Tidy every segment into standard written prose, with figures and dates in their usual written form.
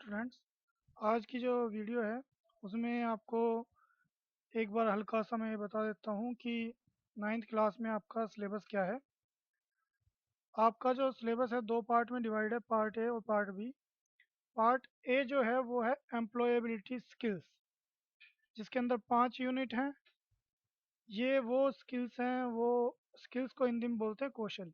Friends, आज की जो वीडियो है उसमें आपको एक बार हल्का सा मैं बता देता हूँ कि नाइन्थ क्लास में आपका सिलेबस क्या है। आपका जो सिलेबस है दो पार्ट में डिवाइड है, पार्ट ए और पार्ट बी। पार्ट ए जो है वो है एम्प्लॉयबिलिटी स्किल्स, जिसके अंदर 5 यूनिट हैं। ये वो स्किल्स हैं, वो स्किल्स को हिंदी में बोलते हैं कौशल।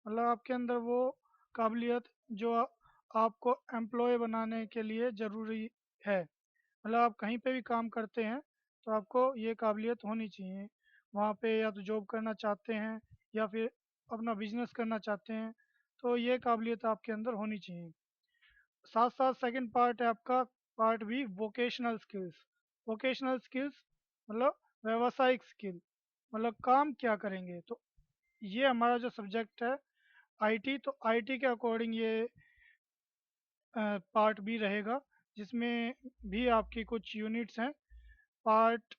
मतलब आपके अंदर वो काबिलियत जो आपको एम्प्लॉय बनाने के लिए ज़रूरी है। मतलब आप कहीं पे भी काम करते हैं तो आपको ये काबिलियत होनी चाहिए। वहाँ पे या तो जॉब करना चाहते हैं या फिर अपना बिजनेस करना चाहते हैं, तो ये काबिलियत आपके अंदर होनी चाहिए। साथ साथ सेकंड पार्ट है आपका part B, vocational skills. Vocational skills मतलब व्यावसायिक स्किल, मतलब काम क्या करेंगे। तो ये हमारा जो सब्जेक्ट है आईटी, तो आईटी के अकॉर्डिंग ये पार्ट बी रहेगा, जिसमें भी आपकी कुछ यूनिट्स हैं। पार्ट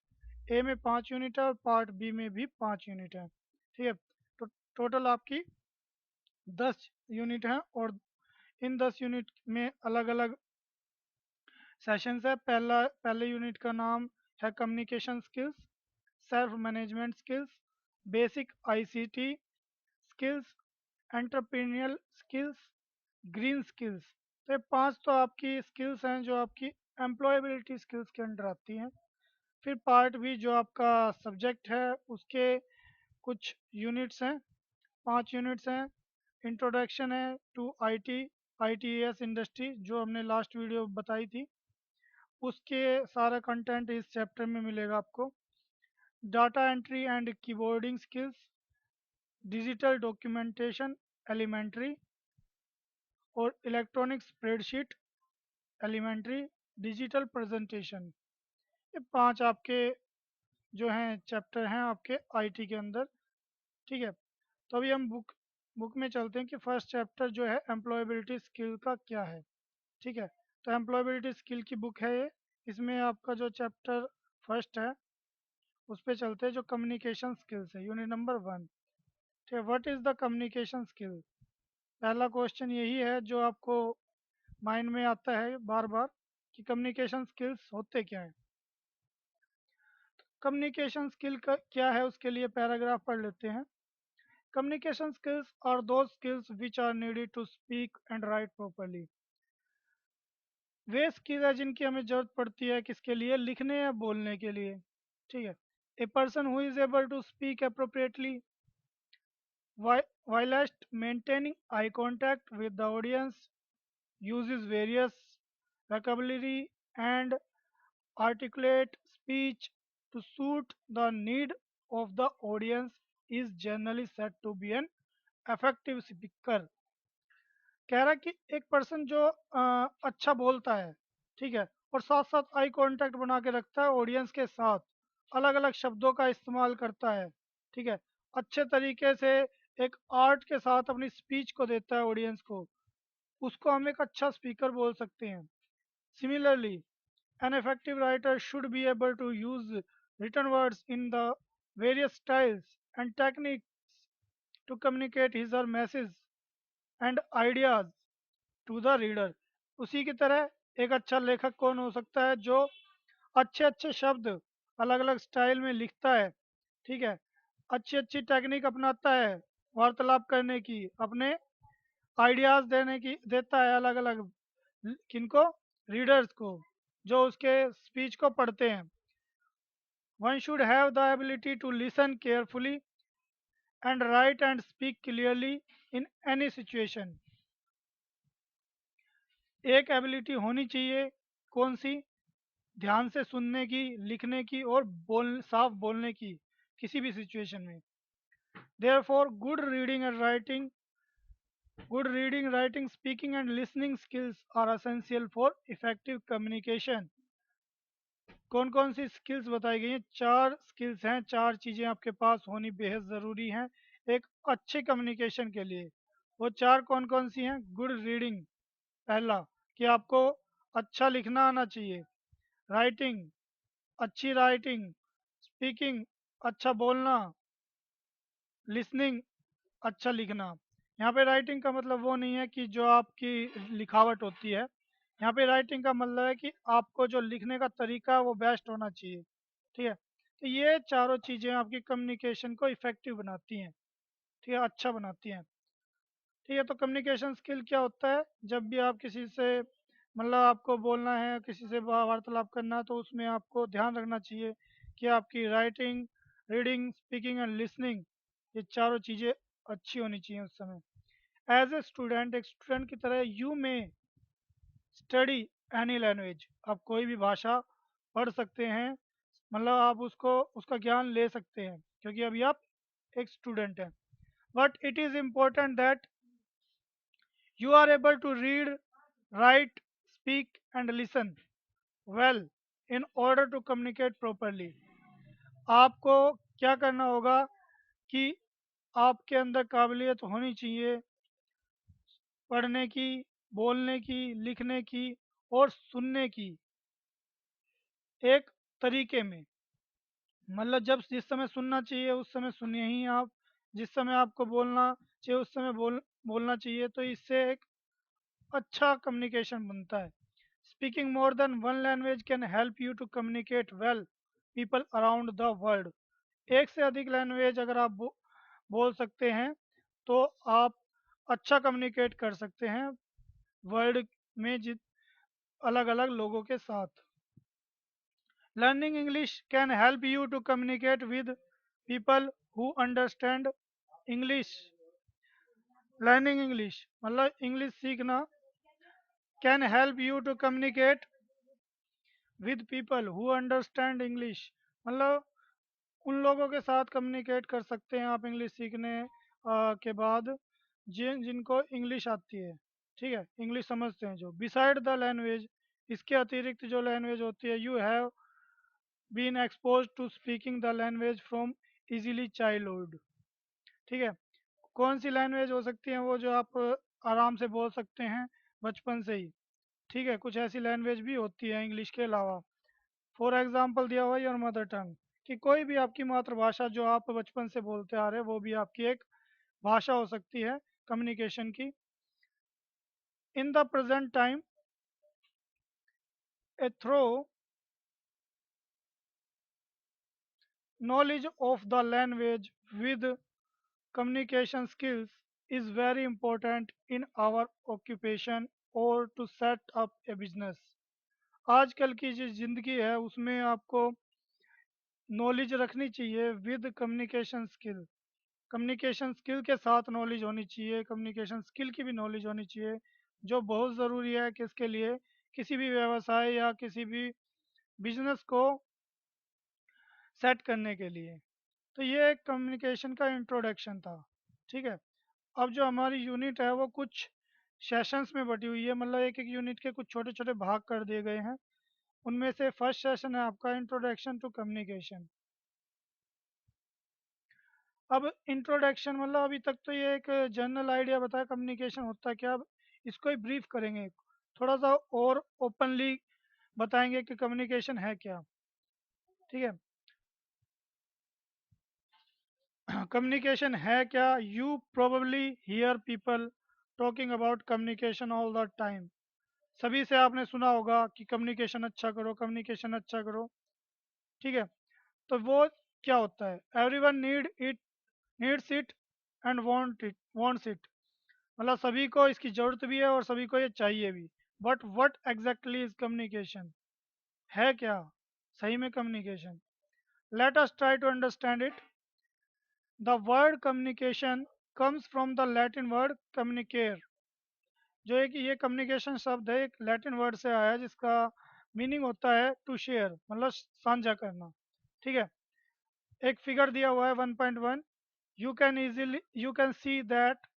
ए में 5 यूनिट है और पार्ट बी में भी 5 यूनिट है। ठीक है, तो टोटल आपकी 10 यूनिट हैं और इन 10 यूनिट में अलग अलग सेशंस है। पहले यूनिट का नाम है communication skills, self management skills, basic ICT skills, entrepreneurial skills, green skills. तो ये 5 तो आपकी स्किल्स हैं जो आपकी एम्प्लॉयबिलिटी स्किल्स के अंडर आती हैं। फिर पार्ट बी जो आपका सब्जेक्ट है उसके कुछ यूनिट्स हैं, 5 यूनिट्स हैं। इंट्रोडक्शन है टू आईटी, आईटीएस इंडस्ट्री, जो हमने लास्ट वीडियो बताई थी, उसके सारा कंटेंट इस चैप्टर में मिलेगा आपको। Data entry and keyboarding skills, digital documentation elementary और electronic spreadsheet elementary, digital presentation. ये 5 आपके जो हैं चैप्टर हैं आपके आईटी के अंदर। ठीक है, तो अभी हम बुक में चलते हैं कि फर्स्ट चैप्टर जो है एम्प्लॉयबिलिटी स्किल का क्या है। ठीक है, तो एम्प्लॉयबिलिटी स्किल की बुक है ये। इसमें आपका जो चैप्टर फर्स्ट है उस पर चलते हैं, जो कम्युनिकेशन स्किल्स है, यूनिट नंबर 1। ठीक है, what is the communication skill. पहला क्वेश्चन यही है जो आपको माइंड में आता है बार बार कि कम्युनिकेशन स्किल्स होते क्या है। कम्युनिकेशन स्किल का क्या है उसके लिए पैराग्राफ पढ़ लेते हैं। Communication skills are those skills which are needed to speak and write properly. वे स्किल है जिनकी हमें जरूरत पड़ती है किसके लिए, लिखने या बोलने के लिए। ठीक है, a person who is able to speak appropriately whilst maintaining eye contact with the audience, uses various vocabulary and articulate speech to suit the need of the audience is generally said to be an effective speaker। कह रहा है कि एक person जो अच्छा बोलता है, ठीक है, और साथ साथ आई कांटेक्ट बना के रखता है ऑडियंस के साथ, अलग अलग शब्दों का इस्तेमाल करता है, ठीक है, अच्छे तरीके से एक आर्ट के साथ अपनी स्पीच को देता है ऑडियंस को, उसको हम एक अच्छा स्पीकर बोल सकते हैं। Similarly an effective writer should be able to use written words in the various styles and techniques to communicate his or message and ideas to the reader. उसी की तरह एक अच्छा लेखक कौन हो सकता है, जो अच्छे अच्छे शब्द अलग अलग स्टाइल में लिखता है, ठीक है, अच्छी अच्छी टेक्निक अपनाता है वार्तालाप करने की, अपने आइडियाज देने की देता है अलग अलग किनको, रीडर्स को, जो उसके स्पीच को पढ़ते हैं। One should have the ability to listen carefully and write and speak clearly in any situation. एक एबिलिटी होनी चाहिए, कौन सी, ध्यान से सुनने की, लिखने की और साफ बोलने की किसी भी सिचुएशन में। Therefore good reading writing speaking and listening skills are essential for effective communication. कौन कौन सी स्किल्स बताई गई हैं, 4 स्किल्स हैं, 4 चीज़ें आपके पास होनी बेहद ज़रूरी हैं एक अच्छे कम्युनिकेशन के लिए। वो 4 कौन कौन सी हैं। गुड रीडिंग, पहला, कि आपको अच्छा लिखना आना चाहिए। राइटिंग, अच्छी राइटिंग। स्पीकिंग, अच्छा बोलना। लिसनिंग, अच्छा लिखना। यहाँ पे राइटिंग का मतलब वो नहीं है कि जो आपकी लिखावट होती है, यहाँ पे राइटिंग का मतलब है कि आपको जो लिखने का तरीका है वो बेस्ट होना चाहिए। ठीक है, तो ये चारों चीज़ें आपकी कम्युनिकेशन को इफेक्टिव बनाती हैं। ठीक है, अच्छा बनाती हैं। ठीक है, तो कम्युनिकेशन स्किल क्या होता है? जब भी आप किसी से मतलब आपको बोलना है, किसी से वार्तालाप करना है, तो उसमें आपको ध्यान रखना चाहिए कि आपकी writing, reading, speaking and listening, ये चारों चीज़ें अच्छी होनी चाहिए उस समय। एज ए स्टूडेंट, एक स्टूडेंट की तरह यू में स्टडी एनी लैंग्वेज, आप कोई भी भाषा पढ़ सकते हैं, मतलब आप उसको उसका ज्ञान ले सकते हैं, क्योंकि अभी आप एक स्टूडेंट हैं। But it is important that you are able to read, write, speak, and listen well in order to communicate properly. आपको क्या करना होगा कि आपके अंदर काबिलियत होनी चाहिए पढ़ने की, बोलने की, लिखने की और सुनने की, एक तरीके में। मतलब जब जिस समय सुनना चाहिए उस समय सुनिए ही आप, जिस समय आपको बोलना चाहिए उस समय बोलना चाहिए, तो इससे एक अच्छा कम्युनिकेशन बनता है। Speaking more than one language can help you to communicate well people around the world. एक से अधिक लैंग्वेज अगर आप बोल सकते हैं तो आप अच्छा कम्युनिकेट कर सकते हैं वर्ल्ड में जित अलग अलग लोगों के साथ। Learning English can help you to communicate with people who understand English. Learning English मतलब इंग्लिश सीखना can help you to communicate with people who understand English, मतलब उन लोगों के साथ कम्युनिकेट कर सकते हैं आप इंग्लिश सीखने के बाद जिनको इंग्लिश आती है। ठीक है, इंग्लिश समझते हैं जो बिसाइड द लैंग्वेज, इसके अतिरिक्त जो लैंग्वेज होती है, you have been expose to speaking the language from easily childhood. ठीक है, कौन सी लैंग्वेज हो सकती है? वो जो आप आराम से बोल सकते हैं बचपन से ही। ठीक है, कुछ ऐसी लैंग्वेज भी होती है इंग्लिश के अलावा। फॉर एग्जाम्पल दिया हुआ योर मदर टंग, कि कोई भी आपकी मातृभाषा जो आप बचपन से बोलते आ रहे हैं वो भी आपकी एक भाषा हो सकती है कम्युनिकेशन की। In the present time a throw knowledge of the language with communication skills is very important in our occupation or to set up a business। आजकल की जो ज़िंदगी है उसमें आपको नॉलेज रखनी चाहिए with communication skill. Communication skill के साथ नॉलेज होनी चाहिए, कम्युनिकेशन स्किल की भी नॉलेज होनी चाहिए, जो बहुत ज़रूरी है किसके लिए? किसी भी व्यवसाय या किसी भी बिजनेस को सेट करने के लिए। तो ये एक कम्युनिकेशन का इंट्रोडक्शन था। ठीक है, अब जो हमारी यूनिट है वो कुछ सेशंस में बटी हुई है, मतलब एक एक यूनिट के कुछ छोटे छोटे भाग कर दिए गए हैं। उनमें से फर्स्ट सेशन है आपका इंट्रोडक्शन टू कम्युनिकेशन। अब इंट्रोडक्शन मतलब अभी तक तो ये एक जनरल आइडिया बताया कम्युनिकेशन होता है क्या। अब इसको ही ब्रीफ करेंगे, थोड़ा सा और ओपनली बताएंगे कि कम्युनिकेशन है क्या। ठीक है, कम्युनिकेशन है क्या? You probably here people talking about communication all the time. सभी से आपने सुना होगा कि कम्युनिकेशन अच्छा करो, कम्युनिकेशन अच्छा करो। ठीक है, तो वो क्या होता है? Everyone needs it and wants it, मतलब सभी को इसकी ज़रूरत भी है और सभी को ये चाहिए भी। But what exactly is communication? है क्या सही में communication? Let us try to understand it. The word communication comes from the Latin word communicare, जो है कि ये कम्युनिकेशन शब्द है एक लैटिन वर्ड से आया है जिसका मीनिंग होता है टू शेयर, मतलब साझा करना। ठीक है, एक फिगर दिया हुआ है 1.1। You can see that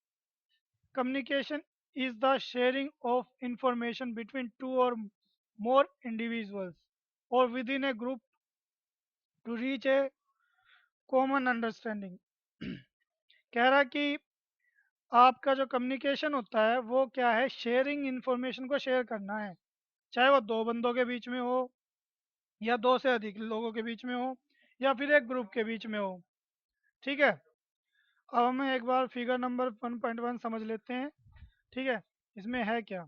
communication is the sharing of information between two or more individuals or within a group to reach a common understanding। कह रहा कि आपका जो कम्युनिकेशन होता है वो क्या है? शेयरिंग इंफॉर्मेशन को शेयर करना है, चाहे वो दो बंदों के बीच में हो या दो से अधिक लोगों के बीच में हो या फिर एक ग्रुप के बीच में हो। ठीक है, अब हमें एक बार फिगर नंबर 1.1 समझ लेते हैं। ठीक है, इसमें है क्या?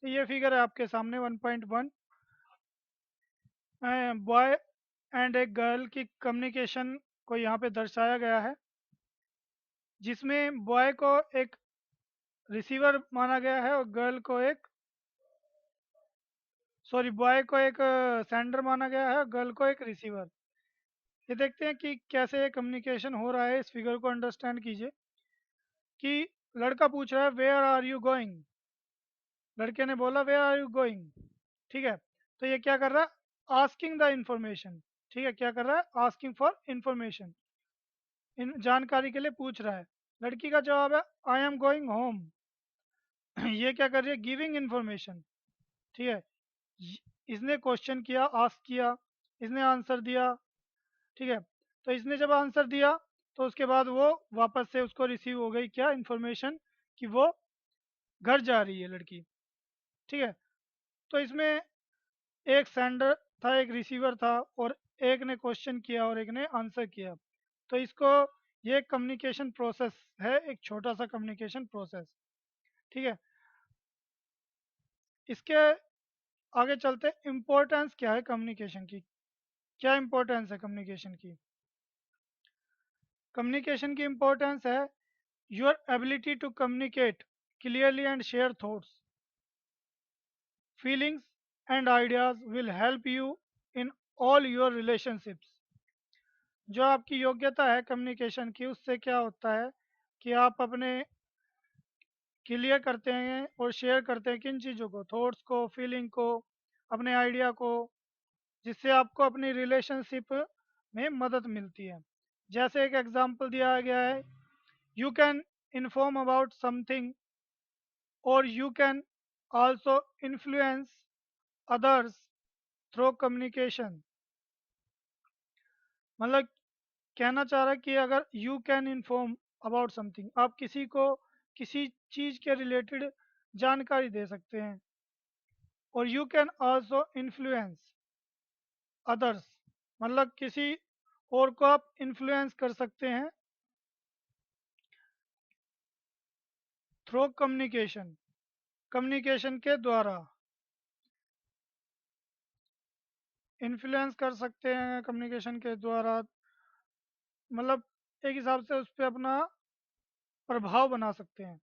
तो ये फिगर है आपके सामने 1.1, बॉय एंड एक गर्ल की कम्युनिकेशन को यहाँ पे दर्शाया गया है, जिसमें बॉय को एक रिसीवर माना गया है और गर्ल को एक सॉरी बॉय को एक सेंडर माना गया है और गर्ल को एक रिसीवर। ये देखते हैं कि कैसे ये कम्युनिकेशन हो रहा है। इस फिगर को अंडरस्टैंड कीजिए कि लड़का पूछ रहा है वेयर आर यू गोइंग, लड़के ने बोला वेयर आर यू गोइंग, ठीक है। तो ये क्या कर रहा है, आस्किंग द इंफॉर्मेशन, ठीक है, क्या कर रहा है, आस्किंग फॉर इंफॉर्मेशन, इन जानकारी के लिए पूछ रहा है। लड़की का जवाब है आई एम गोइंग होम। ये क्या कर रही है, गिविंग इंफॉर्मेशन, ठीक है। इसने क्वेश्चन किया, आस्क किया, इसने आंसर दिया, ठीक है। तो इसने जब आंसर दिया तो उसके बाद वो वापस से उसको रिसीव हो गई क्या, इन्फॉर्मेशन, कि वो घर जा रही है लड़की, ठीक है। तो इसमें एक सेंडर था, एक रिसीवर था, और एक ने क्वेश्चन किया और एक ने आंसर किया। तो इसको ये कम्युनिकेशन प्रोसेस है, एक छोटा सा कम्युनिकेशन प्रोसेस, ठीक है। इसके आगे चलते, इम्पोर्टेंस क्या है कम्युनिकेशन की, क्या इम्पोर्टेंस है कम्युनिकेशन की। कम्युनिकेशन की इम्पोर्टेंस है your ability to communicate clearly and share thoughts, feelings and ideas will help you in all your relationships. जो आपकी योग्यता है कम्युनिकेशन की, उससे क्या होता है कि आप अपने क्लियर करते हैं और शेयर करते हैं किन चीज़ों को, थॉट्स को, फीलिंग को, अपने आइडिया को, जिससे आपको अपनी रिलेशनशिप में मदद मिलती है। जैसे एक एग्जांपल दिया गया है, you can inform about something और you can also influence others through communication. मतलब कहना चाह रहा है कि अगर you can inform about something, आप किसी को किसी चीज़ के रिलेटेड जानकारी दे सकते हैं, और you can also influence others, मतलब किसी और को आप इन्फ्लुएंस कर सकते हैं थ्रू कम्युनिकेशन, कम्युनिकेशन के द्वारा इन्फ्लुएंस कर सकते हैं, कम्युनिकेशन के द्वारा मतलब एक हिसाब से उस पर अपना प्रभाव बना सकते हैं।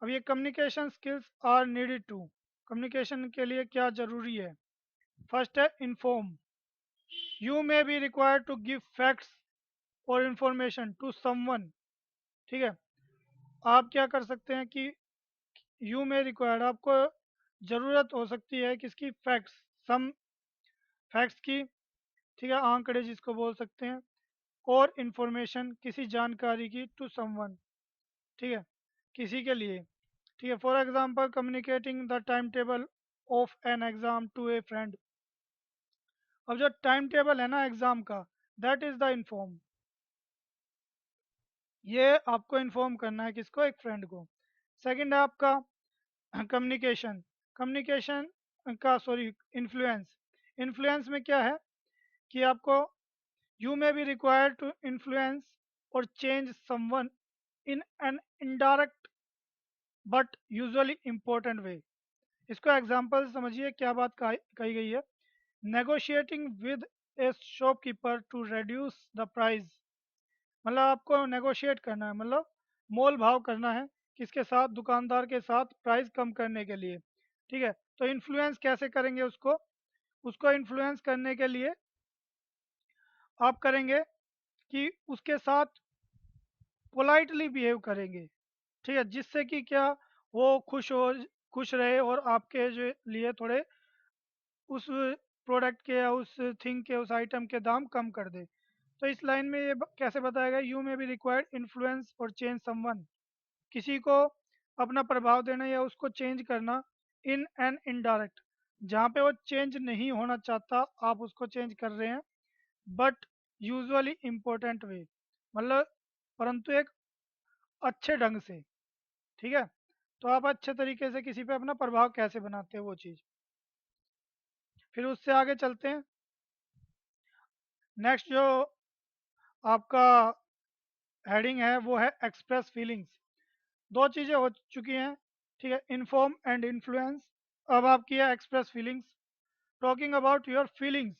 अब ये communication skills are needed to, communication के लिए क्या ज़रूरी है। फर्स्ट है inform, you may be required to give facts और इंफॉर्मेशन टू समवन, ठीक है। आप क्या कर सकते हैं कि यू मे रिक्वायर्ड, आपको ज़रूरत हो सकती है किसकी, फैक्ट्स, सम फैक्ट्स की, ठीक है, आंकड़े जिसको बोल सकते हैं, और इंफॉर्मेशन किसी जानकारी की, टू समवन, ठीक है, किसी के लिए, ठीक है। For example communicating the time table of an exam to a friend. अब जो टाइम टेबल है ना एग्जाम का, दैट इज द इन्फॉर्म, ये आपको इन्फॉर्म करना है किसको, एक फ्रेंड को। सेकंड है आपका कम्युनिकेशन, कम्युनिकेशन का सॉरी इन्फ्लुएंस, इन्फ्लुएंस में क्या है कि आपको you may be required to influence और change someone in an indirect but usually important way. इसको एग्जांपल से समझिए क्या बात कही गई है। Negotiating with a shopkeeper to reduce the price, मतलब आपको नेगोशिएट करना है, मतलब मोल भाव करना है किसके साथ, दुकानदार के साथ, प्राइस कम करने के लिए, ठीक है। तो इन्फ्लुएंस कैसे करेंगे उसको, उसको इन्फ्लुएंस करने के लिए आप करेंगे कि उसके साथ पोलाइटली बिहेव करेंगे, ठीक है, जिससे कि क्या, वो खुश रहे और आपके जो लिए थोड़े उस प्रोडक्ट के या उस थिंग के, उस आइटम के दाम कम कर दे। तो इस लाइन में ये कैसे बताया गया, यू में भी रिक्वायर्ड इन्फ्लुएंस और चेंज समवन, किसी को अपना प्रभाव देना या उसको चेंज करना, इन एन इनडायरेक्ट, जहाँ पे वो चेंज नहीं होना चाहता आप उसको चेंज कर रहे हैं, बट यूजुअली इम्पोर्टेंट वे, मतलब परंतु एक अच्छे ढंग से, ठीक है। तो आप अच्छे तरीके से किसी पे अपना प्रभाव कैसे बनाते हैं वो चीज़। फिर उससे आगे चलते हैं, नेक्स्ट जो आपका हेडिंग है वो है एक्सप्रेस फीलिंग्स। दो चीज़ें हो चुकी हैं, ठीक है, इन्फॉर्म एंड इन्फ्लुएंस। अब आपकी है express feelings. Talking about your feelings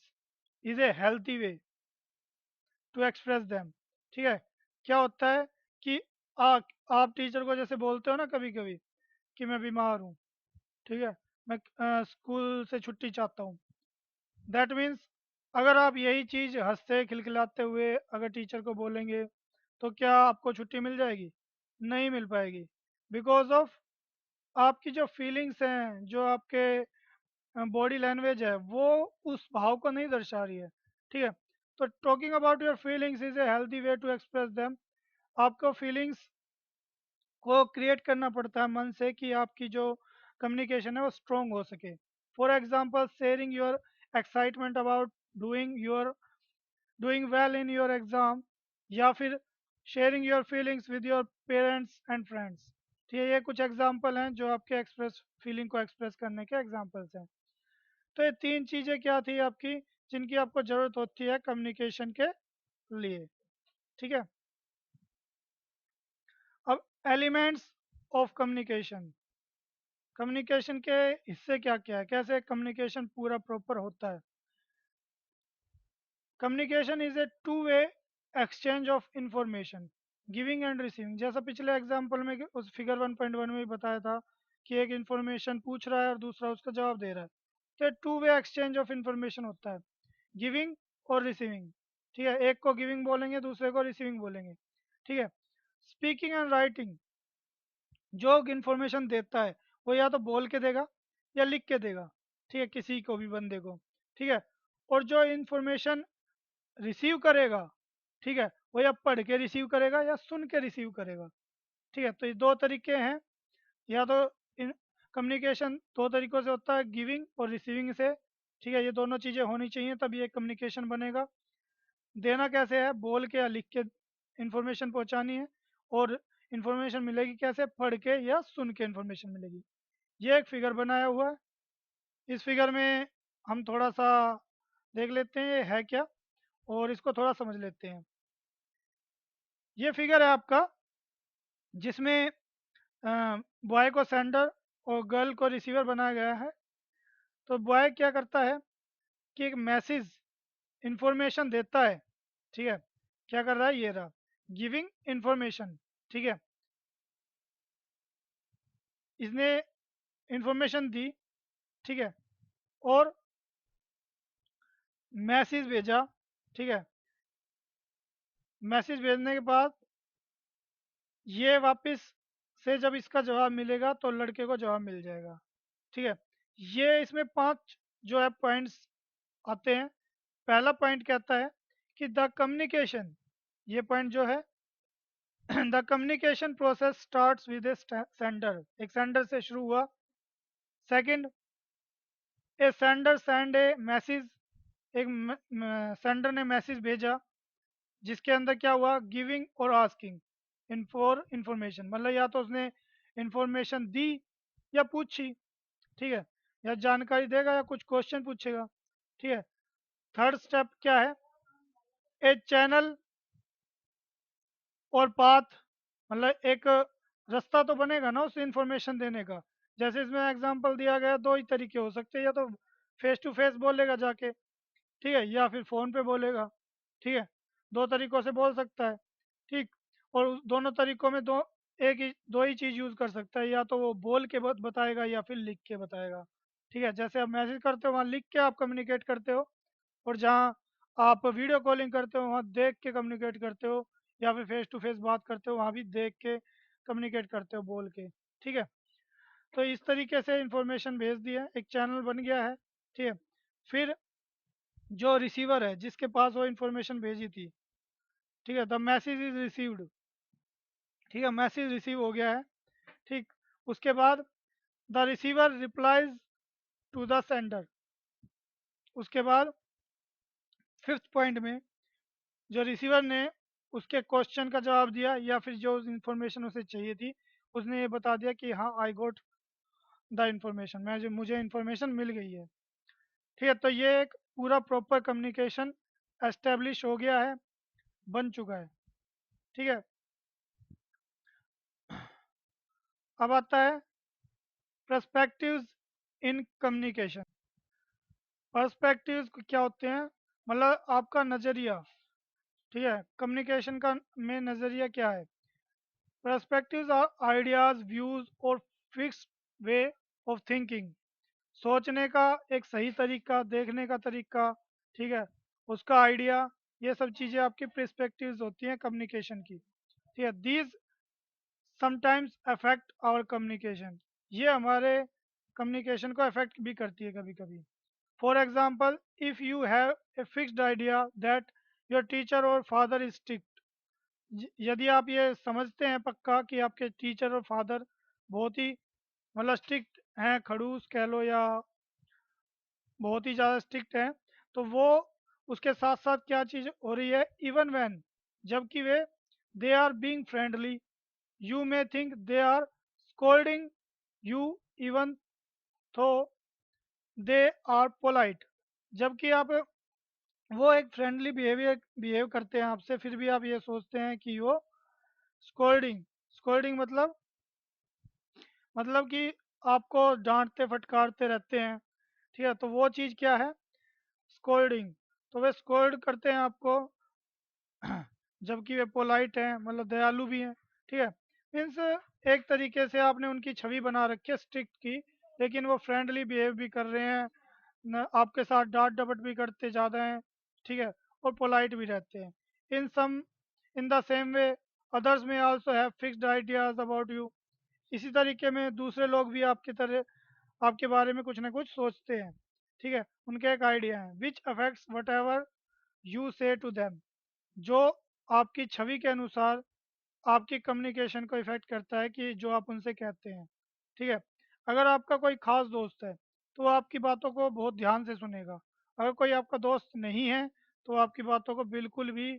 is a healthy way to express them. ठीक है, क्या होता है कि आ, आप टीचर को जैसे बोलते हो ना कभी कभी कि मैं बीमार हूँ, ठीक है, मैं स्कूल से छुट्टी चाहता हूँ। दैट मीन्स अगर आप यही चीज़ हंसते खिलखिलाते हुए अगर टीचर को बोलेंगे तो क्या आपको छुट्टी मिल जाएगी? नहीं मिल पाएगी। बिकॉज ऑफ आपकी जो फीलिंग्स हैं, जो आपके बॉडी लैंग्वेज है, वो उस भाव को नहीं दर्शा रही है। ठीक है, तो talking about your feelings is a healthy way to express them. आपको फीलिंग्स को क्रिएट करना पड़ता है मन से कि आपकी जो कम्युनिकेशन है वो स्ट्रॉन्ग हो सके। For example sharing your excitement about doing well in your exam, या फिर sharing your feelings with your parents and friends. ठीक है, ये कुछ एग्जाम्पल हैं जो आपके एक्सप्रेस फीलिंग को एक्सप्रेस करने के एग्जाम्पल्स हैं। तो ये तीन चीज़ें क्या थी आपकी, जिनकी आपको ज़रूरत होती है कम्युनिकेशन के लिए। ठीक है, अब एलिमेंट्स ऑफ कम्युनिकेशन। कम्युनिकेशन के हिस्से क्या क्या है, कैसे कम्युनिकेशन पूरा प्रॉपर होता है। Communication is a two way exchange of information, giving and receiving. जैसा पिछले एग्जांपल में उस फिगर 1.1 में भी बताया था कि एक इंफॉर्मेशन पूछ रहा है और दूसरा उसका जवाब दे रहा है। तो two way exchange of information होता है, गिविंग और रिसीविंग। ठीक है, एक को गिविंग बोलेंगे, दूसरे को रिसीविंग बोलेंगे। ठीक है, स्पीकिंग एंड राइटिंग। जो इन्फॉर्मेशन देता है वो या तो बोल के देगा या लिख के देगा। ठीक है, किसी को भी बंदे को। ठीक है, और जो इन्फॉर्मेशन रिसीव करेगा, ठीक है, वो या पढ़ के रिसीव करेगा या सुन के रिसीव करेगा। ठीक है, तो ये दो तरीके हैं। या तो इन कम्युनिकेशन दो तरीक़ों से होता है, गिविंग और रिसीविंग से। ठीक है, ये दोनों चीज़ें होनी चाहिए तभी ये कम्युनिकेशन बनेगा। देना कैसे है, बोल के या लिख के इन्फॉर्मेशन पहुंचानी है। और इन्फॉर्मेशन मिलेगी कैसे, पढ़ के या सुन के इन्फॉर्मेशन मिलेगी। ये एक फिगर बनाया हुआ है। इस फिगर में हम थोड़ा सा देख लेते हैं ये है क्या, और इसको थोड़ा समझ लेते हैं। ये फिगर है आपका जिसमें बॉय को सेंडर और गर्ल को रिसीवर बनाया गया है। तो बॉय क्या करता है कि एक मैसेज इंफॉर्मेशन देता है। ठीक है, क्या कर रहा है, ये रहा, गिविंग इंफॉर्मेशन। ठीक है, इसने इंफॉर्मेशन दी। ठीक है, और मैसेज भेजा। ठीक है, मैसेज भेजने के बाद ये वापस से जब इसका जवाब मिलेगा तो लड़के को जवाब मिल जाएगा। ठीक है, ये इसमें पांच जो है पॉइंट्स आते हैं। पहला पॉइंट कहता है कि द कम्युनिकेशन, ये पॉइंट जो है the communication process starts with A sender, एक सेंडर से शुरू हुआ। सेकंड, ए सेंडर सेंड ए मैसेज, एक सेंडर ने मैसेज भेजा जिसके अंदर क्या हुआ, गिविंग और आस्किंग इन फॉर इंफॉर्मेशन। मतलब या तो उसने इंफॉर्मेशन दी या पूछी। ठीक है, या जानकारी देगा या कुछ क्वेश्चन पूछेगा। ठीक है, थर्ड स्टेप क्या है, ए चैनल और पाथ, मतलब एक रास्ता तो बनेगा ना उस इंफॉर्मेशन देने का। जैसे इसमें एग्जांपल दिया गया, दो ही तरीके हो सकते हैं, या तो फेस टू फेस बोलेगा जाके, ठीक है, या फिर फ़ोन पे बोलेगा। ठीक है, दो तरीक़ों से बोल सकता है। ठीक, और दोनों तरीक़ों में दो ही चीज़ यूज़ कर सकता है, या तो वो बोल के बताएगा या फिर लिख के बताएगा। ठीक है, जैसे आप मैसेज करते हो वहाँ लिख के आप कम्युनिकेट करते हो, और जहाँ आप वीडियो कॉलिंग करते हो वहाँ देख के कम्युनिकेट करते हो, या फिर फेस टू फेस बात करते हो वहाँ भी देख के कम्युनिकेट करते हो, बोल के। ठीक है, तो इस तरीके से इंफॉर्मेशन भेज दिया, एक चैनल बन गया है। ठीक है, फिर जो रिसीवर है जिसके पास वो इंफॉर्मेशन भेजी थी, ठीक है, द मैसेज इज रिसीव्ड। ठीक है, मैसेज रिसीव हो गया है। ठीक, उसके बाद the receiver replies to the sender. उसके बाद फिफ्थ पॉइंट में जो रिसीवर ने उसके क्वेश्चन का जवाब दिया या फिर जो इंफॉर्मेशन उसे चाहिए थी, उसने ये बता दिया कि हाँ आई गोट द इंफॉर्मेशन, मैं जो मुझे इंफॉर्मेशन मिल गई है। ठीक है, तो ये एक पूरा प्रॉपर कम्युनिकेशन एस्टेब्लिश हो गया है, बन चुका है। ठीक है, अब आता है पर्सपेक्टिव्स इन कम्युनिकेशन। पर्सपेक्टिव्स क्या होते हैं, मतलब आपका नज़रिया। ठीक है, कम्युनिकेशन का में नज़रिया क्या है। पर्सपेक्टिव्स आर आइडियाज, व्यूज और फिक्स्ड वे ऑफ थिंकिंग। सोचने का एक सही तरीका, देखने का तरीका, ठीक है, उसका आइडिया, ये सब चीज़ें आपकी पर्सपेक्टिव्स होती हैं कम्युनिकेशन की। ठीक है, these sometimes affect our communication. ये हमारे कम्युनिकेशन को अफेक्ट भी करती है कभी कभी। For example, if you have a fixed idea that your teacher और फादर इज स्ट्रिक्ट। यदि आप ये समझते हैं पक्का कि आपके टीचर और फादर बहुत ही मतलब स्ट्रिक्ट हैं, खड़ूस कह लो या बहुत ही ज़्यादा स्ट्रिक्ट हैं, तो वो उसके साथ साथ क्या चीज़ हो रही है, इवन वैन, जबकि वे they are being friendly, you may think they are scolding you, even though they are polite. जबकि आप वो एक फ्रेंडली बिहेव करते हैं आपसे, फिर भी आप ये सोचते हैं कि वो स्कोल्डिंग। स्कोल्डिंग मतलब कि आपको डांटते फटकारते रहते हैं। ठीक है, तो वो चीज़ क्या है, स्कोल्डिंग। तो वे स्कोल्ड करते हैं आपको, जबकि वे पोलाइट हैं, मतलब दयालु भी हैं। ठीक है, मीन्स एक तरीके से आपने उनकी छवि बना रखी है स्ट्रिक्ट की, लेकिन वो फ्रेंडली बिहेव भी कर रहे हैं, न आपके साथ डांट डपट भी करते ज़्यादा हैं। ठीक है, और पोलाइट भी रहते हैं। In some in the same way others में also have fixed ideas about you. इसी तरीके में दूसरे लोग भी आपकी तरह आपके बारे में कुछ ना कुछ सोचते हैं। ठीक है, उनके एक आइडिया है, which affects what ever you से टू देम, जो आपकी छवि के अनुसार आपकी कम्युनिकेशन को इफेक्ट करता है कि जो आप उनसे कहते हैं। ठीक है, अगर आपका कोई खास दोस्त है तो वो आपकी बातों को बहुत ध्यान से सुनेगा। अगर कोई आपका दोस्त नहीं है तो वो आपकी बातों को बिल्कुल भी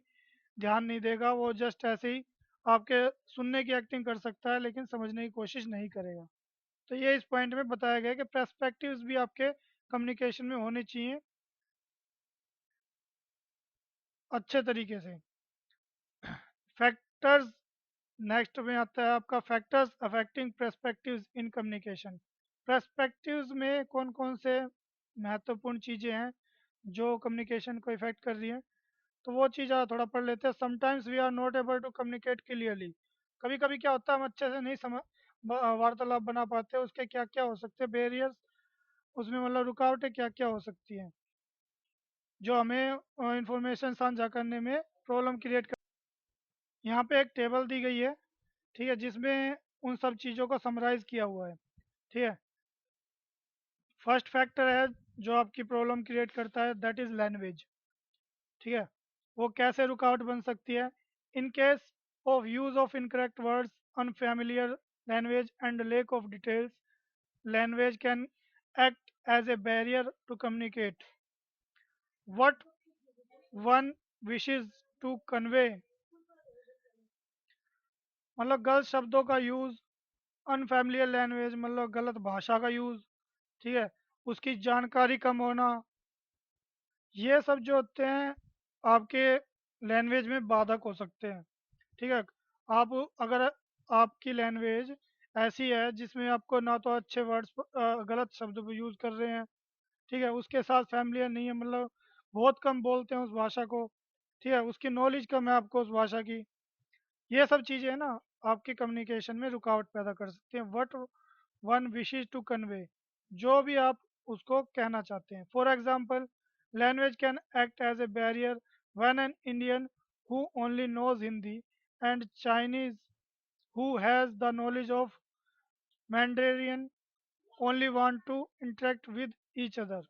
ध्यान नहीं देगा, वो जस्ट ऐसे ही आपके सुनने की एक्टिंग कर सकता है लेकिन समझने की कोशिश नहीं करेगा। तो ये इस पॉइंट में बताया गया है कि पर्सपेक्टिव्स भी आपके कम्युनिकेशन में होने चाहिए अच्छे तरीके से। फैक्टर्स, नेक्स्ट में आता है आपका factors affecting perspectives in communication. Perspectives में कौन कौन से महत्वपूर्ण चीज़ें हैं जो कम्युनिकेशन को इफेक्ट कर रही हैं, तो वो चीज़ थोड़ा पढ़ लेते हैं। Sometimes we are not able to communicate clearly. कभी कभी क्या होता है, हम अच्छे से नहीं समझ वार्तालाप बना पाते, उसके क्या क्या हो सकते हैं बैरियर्स, उसमें मतलब रुकावटें क्या क्या हो सकती हैं जो हमें इंफॉर्मेशन साझा करने में प्रॉब्लम क्रिएट कर। यहाँ पे एक टेबल दी गई है, ठीक है, जिसमें उन सब चीज़ों को समराइज किया हुआ है। ठीक है, फर्स्ट फैक्टर है जो आपकी प्रॉब्लम क्रिएट करता है, दैट इज़ लैंग्वेज। ठीक है, वो कैसे रुकावट बन सकती है, in case of use of incorrect words, unfamiliar language and lack of details, language can act as a barrier to communicate what one wishes to convey. मतलब गलत शब्दों का यूज़, अनफेमिलियर लैंग्वेज मतलब गलत भाषा का यूज़, ठीक है, उसकी जानकारी कम होना, ये सब जो होते हैं आपके लैंग्वेज में बाधक हो सकते हैं। ठीक है, आप अगर आपकी लैंग्वेज ऐसी है जिसमें आपको ना तो अच्छे वर्ड्स गलत शब्दों को यूज़ कर रहे हैं, ठीक है, उसके साथ फैमिलियर नहीं है, मतलब बहुत कम बोलते हैं उस भाषा को, ठीक है, उसकी नॉलेज कम है आपको उस भाषा की, ये सब चीज़ें ना आपके कम्युनिकेशन में रुकावट पैदा कर सकती हैं। What one wishes to convey, जो भी आप उसको कहना चाहते हैं। For example, language can act as a barrier when an Indian who only knows Hindi and Chinese who has the knowledge of Mandarin only want to interact with each other.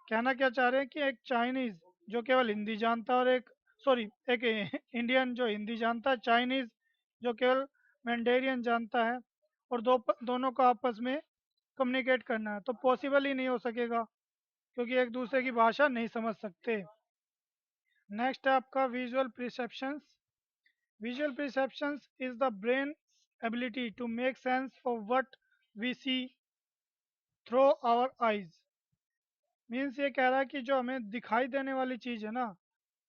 कहना क्या चाह रहे हैं कि एक चाइनीज जो केवल हिंदी जानता है और एक सॉरी एक इंडियन जो हिंदी जानता है, चाइनीज जो केवल मैंडेरियन जानता है, और दोनों को आपस में कम्युनिकेट करना है तो पॉसिबल ही नहीं हो सकेगा क्योंकि एक दूसरे की भाषा नहीं समझ सकते। नेक्स्ट है आपका visual perceptions। Visual perceptions is the brain ability to make sense of what we see through our eyes. Means ये कह रहा है कि जो हमें दिखाई देने वाली चीज़ है ना,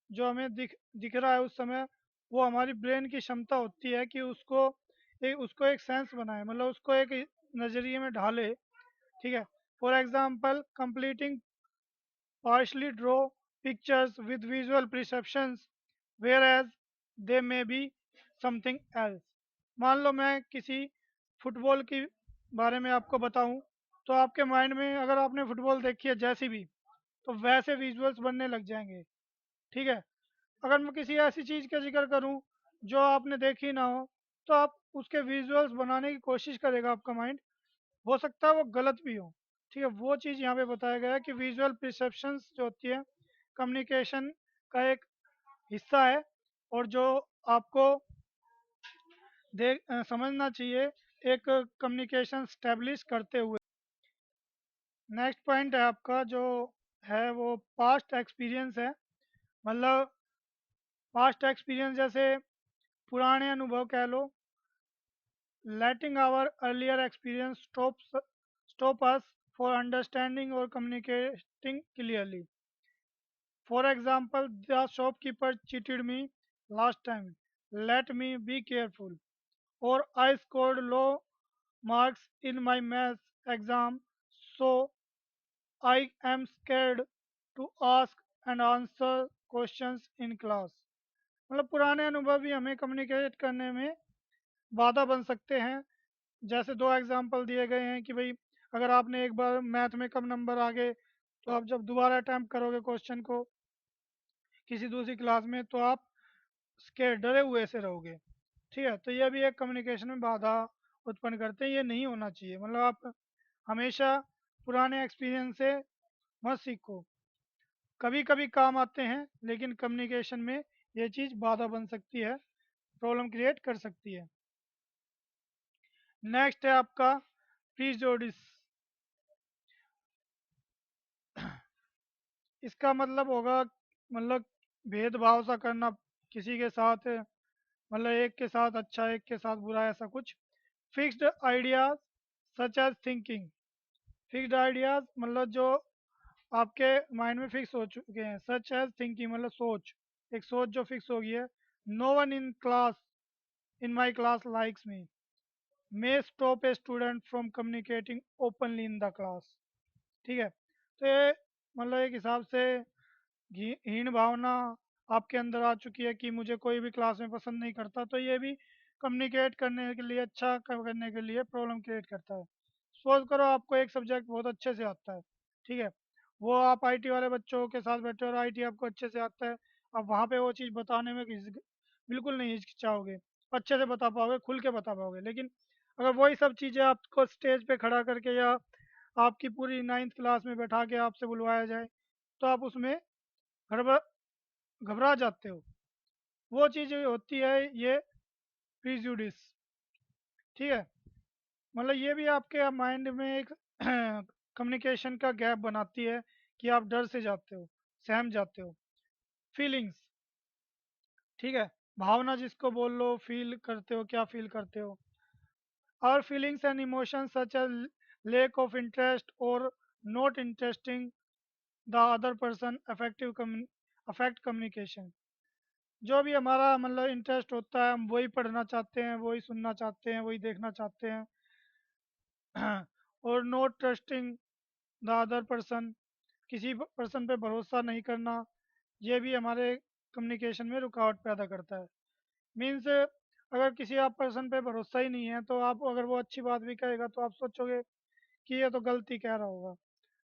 जो हमें दिख रहा है उस समय, वो हमारी ब्रेन की क्षमता होती है कि उसको एक सेंस बनाए, मतलब उसको एक नज़रिए में ढाले। ठीक है, for example completing partially draw pictures with visual perceptions whereas they may be something else। मान लो मैं किसी फुटबॉल के बारे में आपको बताऊं, तो आपके माइंड में अगर आपने फुटबॉल देखी है जैसी भी, तो वैसे विजुअल्स बनने लग जाएंगे। ठीक है, अगर मैं किसी ऐसी चीज़ का जिक्र करूं जो आपने देखी ना हो, तो आप उसके विजुअल्स बनाने की कोशिश करेगा आपका माइंड। हो सकता है वो गलत भी हो। ठीक है, वो चीज़ यहाँ पे बताया गया है कि विजुअल परसेप्शंस जो होती है कम्युनिकेशन का एक हिस्सा है, और जो आपको समझना चाहिए एक कम्युनिकेशन स्टैब्लिश करते हुए। नेक्स्ट पॉइंट है आपका जो है वो पास्ट एक्सपीरियंस है। मतलब पास्ट एक्सपीरियंस जैसे पुराने अनुभव कह लो। letting our earlier experience stop us for understanding or communicating clearly। For example, the shopkeeper cheated me last time. Let me be careful. Or I scored low marks in my maths exam, so I am scared to ask and answer questions in class। मतलब पुराने अनुभव भी हमें communicate करने में बाधा बन सकते हैं। जैसे दो एग्जांपल दिए गए हैं कि भाई अगर आपने एक बार मैथ में कम नंबर आ गए, तो आप जब दोबारा अटैम्प्ट करोगे क्वेश्चन को किसी दूसरी क्लास में, तो आप स्केर डरे हुए से रहोगे। ठीक है, तो ये भी एक कम्युनिकेशन में बाधा उत्पन्न करते हैं, ये नहीं होना चाहिए। मतलब आप हमेशा पुराने एक्सपीरियंस से मत सीखो, कभी कभी काम आते हैं लेकिन कम्युनिकेशन में ये चीज़ बाधा बन सकती है, प्रॉब्लम क्रिएट कर सकती है। नेक्स्ट है आपका प्रीजोडिस। इसका मतलब होगा, मतलब भेदभाव सा करना किसी के साथ, मतलब एक के साथ अच्छा एक के साथ बुरा, ऐसा कुछ। Fixed ideas such as thinking. Fixed ideas मतलब जो आपके माइंड में फिक्स हो चुके हैं, सच एज थिंकिंग मतलब सोच, एक सोच जो फिक्स हो गई है। No one in class in my class likes me, may stop a student from communicating openly in the class. ठीक है, तो ये मतलब एक हिसाब से हीन भावना आपके अंदर आ चुकी है कि मुझे कोई भी क्लास में पसंद नहीं करता, तो ये भी कम्युनिकेट करने के लिए, अच्छा करने के लिए प्रॉब्लम क्रिएट करता है। सपोज करो आपको एक सब्जेक्ट बहुत अच्छे से आता है। ठीक है, वो आप आईटी वाले बच्चों के साथ बैठे और आईटी आपको अच्छे से आता है, अब वहाँ पे वो चीज़ बताने में बिल्कुल नहीं हिचकिचाओगे, अच्छे से बता पाओगे, खुल के बता पाओगे। लेकिन अगर वही सब चीज़ें आपको स्टेज पे खड़ा करके या आपकी पूरी नाइन्थ क्लास में बैठा के आपसे बुलवाया जाए, तो आप उसमें घबरा घबरा जाते हो। वो चीज़ होती है ये प्रीजुडिस। ठीक है, मतलब ये भी आपके माइंड में एक कम्युनिकेशन का गैप बनाती है कि आप डर से जाते हो, सहम जाते हो। फीलिंग्स, ठीक है, भावना जिसको बोल लो, फील करते हो, क्या फील करते हो। और feelings and emotions such as lack of interest or not interesting the other person affect communication। जो भी हमारा मतलब इंटरेस्ट होता है, हम वही पढ़ना चाहते हैं, वही सुनना चाहते हैं, वही देखना चाहते हैं। और not trusting the other person, किसी पर्सन पे भरोसा नहीं करना, ये भी हमारे कम्युनिकेशन में रुकावट पैदा करता है। मीन्स अगर किसी आप पर्सन पे भरोसा ही नहीं है, तो आप अगर वो अच्छी बात भी कहेगा तो आप सोचोगे कि ये तो गलती कह रहा होगा।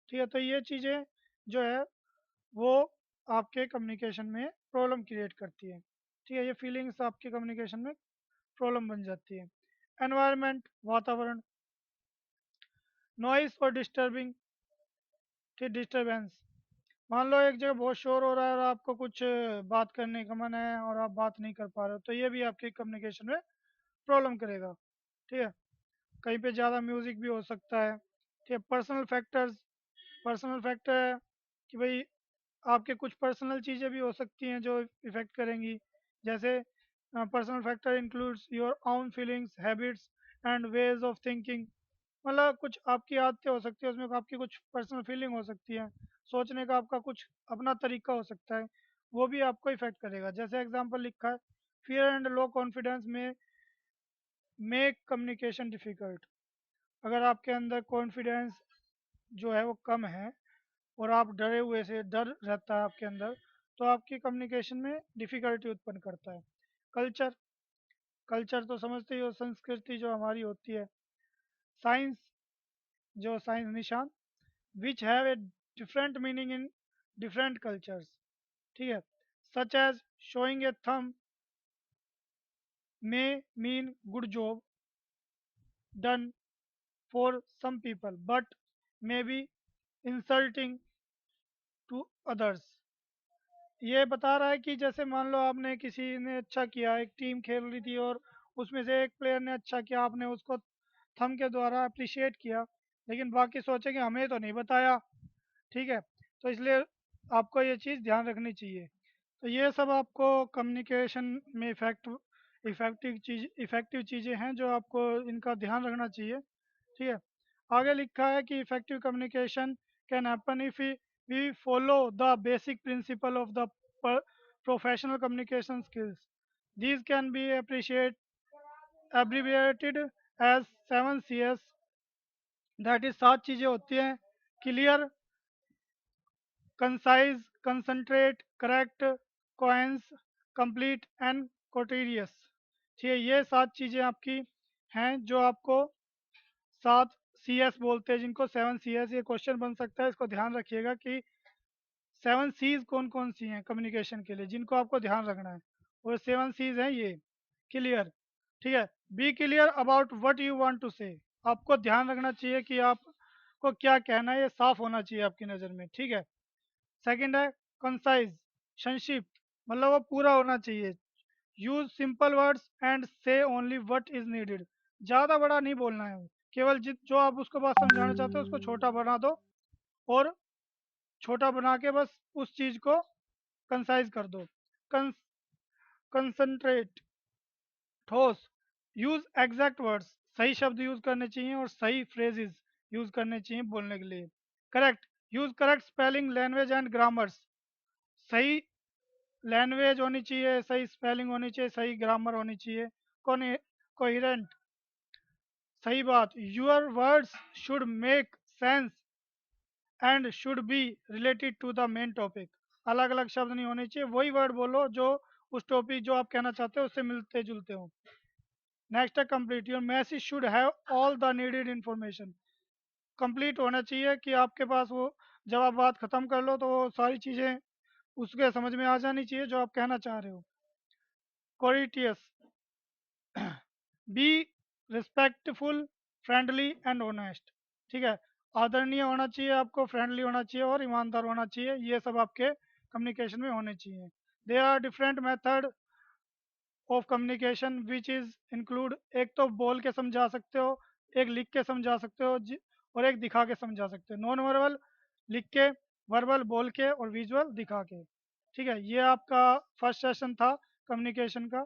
ठीक है, तो ये चीज़ें जो है वो आपके कम्युनिकेशन में प्रॉब्लम क्रिएट करती है। ठीक है, ये फीलिंग्स आपके कम्युनिकेशन में प्रॉब्लम बन जाती है। एनवायरनमेंट, वातावरण, नॉइस और डिस्टर्बिंग, ठीक, डिस्टर्बेंस। मान लो एक जगह बहुत शोर हो रहा है और आपको कुछ बात करने का मन है और आप बात नहीं कर पा रहे हो, तो ये भी आपकी कम्युनिकेशन में प्रॉब्लम करेगा। ठीक है, कहीं पे ज़्यादा म्यूज़िक भी हो सकता है। ठीक है, पर्सनल फैक्टर्स, पर्सनल फैक्टर है कि भाई आपके कुछ पर्सनल चीज़ें भी हो सकती हैं जो इफ़ेक्ट करेंगी। जैसे personal factor includes your own feelings, habits and ways of thinking. मतलब कुछ आपकी आदतें हो सकती है, उसमें आपकी कुछ पर्सनल फीलिंग हो सकती है, सोचने का आपका कुछ अपना तरीका हो सकता है, वो भी आपको इफेक्ट करेगा। जैसे एग्जांपल लिखा है, फियर एंड लो कॉन्फिडेंस में मेक कम्युनिकेशन डिफिकल्ट। अगर आपके अंदर कॉन्फिडेंस जो है वो कम है और आप डरे हुए से डर रहता है आपके अंदर, तो आपकी कम्युनिकेशन में डिफ़िकल्टी उत्पन्न करता है। कल्चर, कल्चर तो समझते ही हो, संस्कृति जो हमारी होती है। साइंस, जो साइंस निशान, which have a different meaning in different cultures, ठीक है। Such as showing a thumb may mean good job done for some people but may be insulting to others। ये बता रहा है कि जैसे मान लो आपने किसी ने अच्छा किया, एक टीम खेल रही थी और उसमें से एक प्लेयर ने अच्छा किया, आपने उसको थंब के द्वारा अप्रिशिएट किया, लेकिन बाकी सोचे कि हमें तो नहीं बताया, ठीक है। तो इसलिए आपको ये चीज़ ध्यान रखनी चाहिए। तो ये सब आपको कम्युनिकेशन में इफ़ेक्टिव चीज़ें हैं जो आपको इनका ध्यान रखना चाहिए, ठीक है। आगे लिखा है कि effective communication can happen if we follow the basic principle of the professional communication skills. These can be appreciate abbreviated as 7 CS, that is 7 चीज़ें होती हैं: clear, concise, concentrate, correct, coherence, complete and courteous. ठीक है, ये 7 चीज़ें आपकी हैं जो आपको 7 CS बोलते हैं, जिनको 7 CS, ये क्वेश्चन बन सकता है, इसको ध्यान रखिएगा कि 7 C's कौन कौन सी हैं कम्युनिकेशन के लिए, जिनको आपको ध्यान रखना है। और 7 C's हैं ये: क्लियर, ठीक है, be clear about what you want to say, आपको ध्यान रखना चाहिए कि आपको क्या कहना है, ये साफ होना चाहिए आपकी नज़र में, ठीक है। सेकंड है कंसाइज, संक्षिप्त, मतलब वो पूरा होना चाहिए। यूज सिंपल वर्ड्स एंड से ओनली व्हाट इज नीडेड, ज़्यादा बड़ा नहीं बोलना है, केवल जो आप उसको बात समझाना चाहते हो उसको छोटा बना दो, और छोटा बना के बस उस चीज़ को कंसाइज कर दो। कंसंट्रेट, ठोस, यूज एग्जैक्ट वर्ड्स, सही शब्द यूज करने चाहिए और सही फ्रेजेस यूज करने चाहिए बोलने के लिए। Correct, use correct spelling, language and grammars, सही लैंग्वेज होनी चाहिए, सही स्पेलिंग होनी चाहिए, सही ग्रामर होनी चाहिए। कोहेरेंट, सही बात, your words should make sense and should be related to the main topic, अलग अलग शब्द नहीं होने चाहिए, वही वर्ड बोलो जो उस टॉपिक जो आप कहना चाहते हो उससे मिलते जुलते हो। नेक्स्ट है complete, your message should have all the needed information, complete होना चाहिए कि आपके पास वो, जब आप बात ख़त्म कर लो तो वो सारी चीज़ें उसके समझ में आ जानी चाहिए जो आप कहना चाह रहे हो। Courteous, be respectful, friendly and honest, ठीक है, आदरणीय होना चाहिए आपको, फ्रेंडली होना चाहिए और ईमानदार होना चाहिए, ये सब आपके कम्युनिकेशन में होने चाहिए। They are different method of communication which is include, एक तो बोल के समझा सकते हो, एक लिख के समझा सकते हो, और एक दिखा के समझा सकते हो। नॉन वर्बल लिख के, वर्बल बोल के, और विजुअल दिखा के, ठीक है। ये आपका फर्स्ट सेशन था कम्युनिकेशन का।